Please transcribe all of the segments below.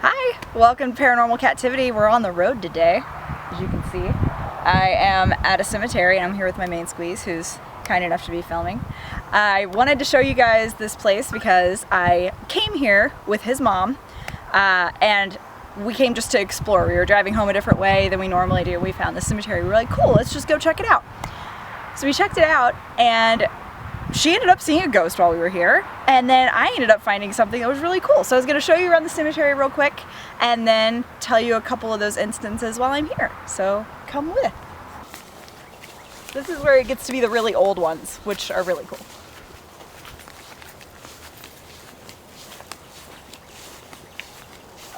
Hi, welcome to Paranormal Captivity. We're on the road today, as you can see. I am at a cemetery and I'm here with my main squeeze, who's kind enough to be filming. I wanted to show you guys this place because I came here with his mom and we came just to explore. We were driving home a different way than we normally do. We found this cemetery. We were like, cool, let's just go check it out. So we checked it out and she ended up seeing a ghost while we were here, and then I ended up finding something that was really cool. So I was going to show you around the cemetery real quick and then tell you a couple of those instances while I'm here. So come with. This is where it gets to be the really old ones, which are really cool.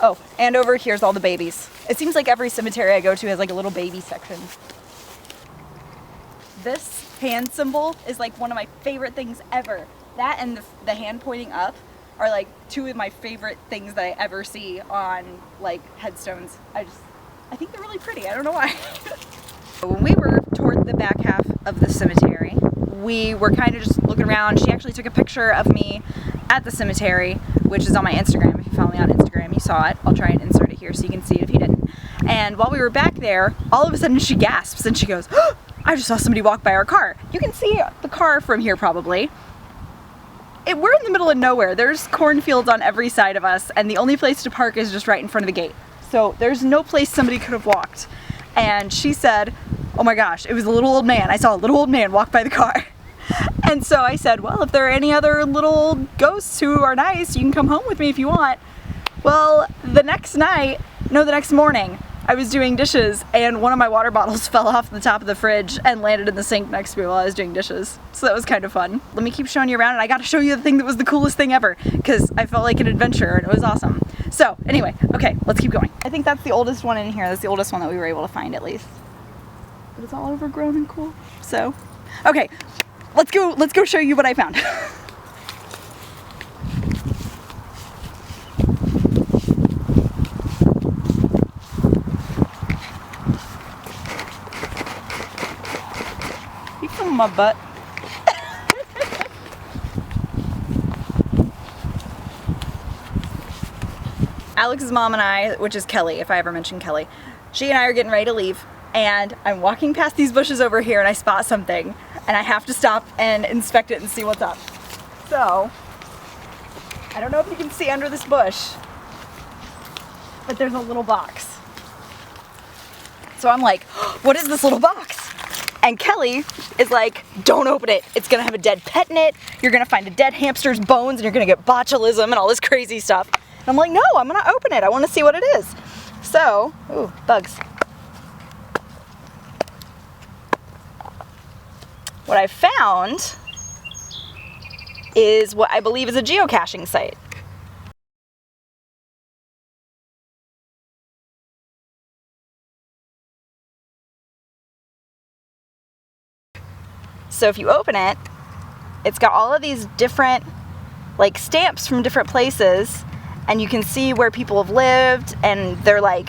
Oh, and over here's all the babies. It seems like every cemetery I go to has like a little baby section. This hand symbol is like one of my favorite things ever. That and the hand pointing up are like two of my favorite things that I ever see on like headstones. I think they're really pretty. I don't know why. When we were toward the back half of the cemetery, we were kind of just looking around. She actually took a picture of me at the cemetery, which is on my Instagram. If you follow me on Instagram, you saw it. I'll try and insert it here so you can see it if you didn't. And while we were back there, all of a sudden she gasps and she goes, "Oh, I just saw somebody walk by our car." You can see the car from here probably. We're in the middle of nowhere. There's cornfields on every side of us and the only place to park is just right in front of the gate. So there's no place somebody could have walked. And she said, "Oh my gosh, it was a little old man. I saw a little old man walk by the car." And so I said, "Well, if there are any other little ghosts who are nice, you can come home with me if you want." Well, the next morning, I was doing dishes and one of my water bottles fell off the top of the fridge and landed in the sink next to me while I was doing dishes. So that was kind of fun. Let me keep showing you around and I got to show you the thing that was the coolest thing ever because I felt like an adventure and it was awesome. So anyway, okay, let's keep going. I think that's the oldest one in here. That's the oldest one that we were able to find at least. But it's all overgrown and cool. So, okay, let's go show you what I found. My butt. Alex's mom and I, which is Kelly, if I ever mention Kelly, she and I are getting ready to leave and I'm walking past these bushes over here and I spot something and I have to stop and inspect it and see what's up. So, I don't know if you can see under this bush, but there's a little box. So I'm like, what is this little box? And Kelly is like, don't open it. It's gonna have a dead pet in it. You're gonna find a dead hamster's bones and you're gonna get botulism and all this crazy stuff. And I'm like, no, I'm gonna open it. I wanna see what it is. So, ooh, bugs. What I found is what I believe is a geocaching site. So if you open it, it's got all of these different like stamps from different places and you can see where people have lived and they're like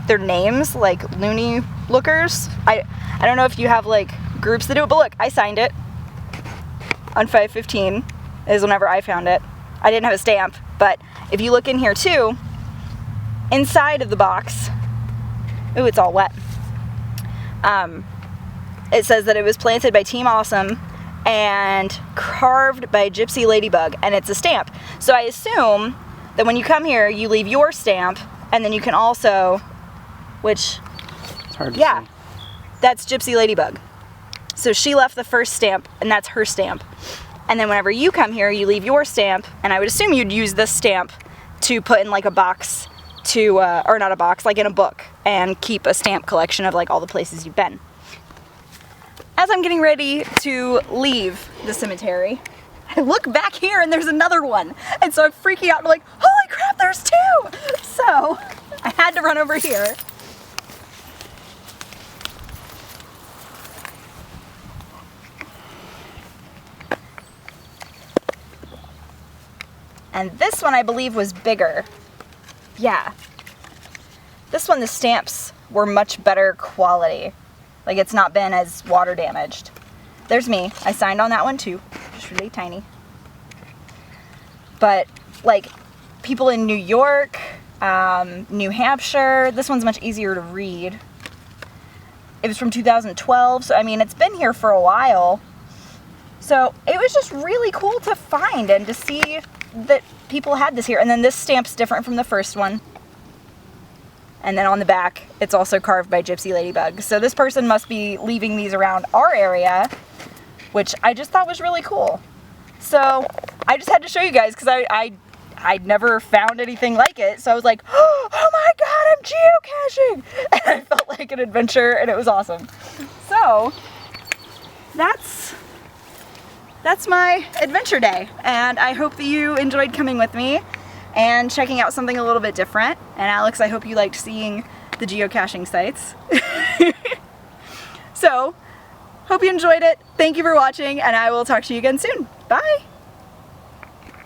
their names, like loony lookers. I don't know if you have like groups that do it, but look, I signed it on 5/15 is whenever I found it. I didn't have a stamp, but if you look in here too, inside of the box, ooh, it's all wet. It says that it was planted by Team Awesome and carved by Gypsy Ladybug, and it's a stamp. So I assume that when you come here, you leave your stamp, and then you can also, which, it's hard to see. That's Gypsy Ladybug. So she left the first stamp, and that's her stamp. And then whenever you come here, you leave your stamp, and I would assume you'd use this stamp to put in like a box to, or not a box, like in a book, and keep a stamp collection of like all the places you've been. As I'm getting ready to leave the cemetery, I look back here and there's another one. And so I'm freaking out and I'm like, holy crap, there's two! So I had to run over here. And this one I believe was bigger. Yeah. This one, the stamps were much better quality. Like it's not been as water damaged. There's me. I signed on that one too. Just really tiny. But like people in New York, New Hampshire. This one's much easier to read. It was from 2012, so I mean, it's been here for a while. So it was just really cool to find and to see that people had this here. And then this stamp's different from the first one. And then on the back, it's also carved by Gypsy Ladybug. So this person must be leaving these around our area, which I just thought was really cool. So I just had to show you guys because I'd never found anything like it. So I was like, oh my God, I'm geocaching! And I felt like an adventure and it was awesome. So that's my adventure day. And I hope that you enjoyed coming with me and checking out something a little bit different. And Alex, I hope you liked seeing the geocaching sites. So, hope you enjoyed it. Thank you for watching and I will talk to you again soon. Bye!